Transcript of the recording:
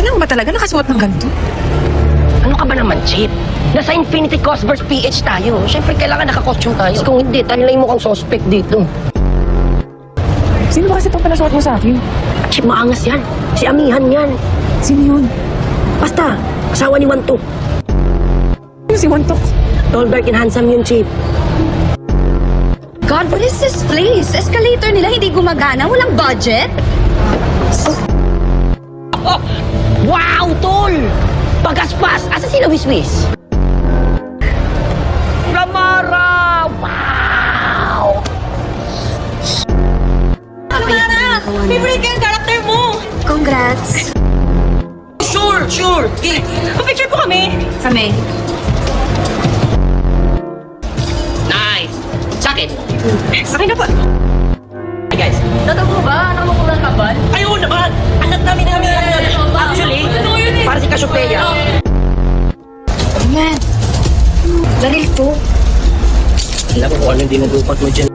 Kailangan ba talaga nakasuot ng ganito? Ano ka ba naman, Chip? Nasa Infinity Cosverse PH tayo. Siyempre, kailangan naka-costume tayo. Kung hindi, tayo lang yung mukhang suspect dito. Sino ba kasi itong pinasuot mo sa akin? Chip, maangas yan. Si Amihan yan. Sino yun? Basta, asawa ni Wantok. Sino si Wantok? Tall, dark, and handsome yun, Chip. God, what is this place? Escalator nila hindi gumagana? Walang budget? Oh, wow, Tol! Pagaspas! Asa sila Wiswis? Lamara! Wow! Lamara! Favorite ka yung character mo! Congrats! Sure! Okay. Pa-picture po kami! Kami. Nice! Sa akin! Akin na po. Hey guys! Totoo mo ba? Ano mo kulang kabal? Ayaw naman! Anak namin na kami actually, para si Cassiopeia. Man, laril to. Alam mo kung ano yung dinudupat mo dyan.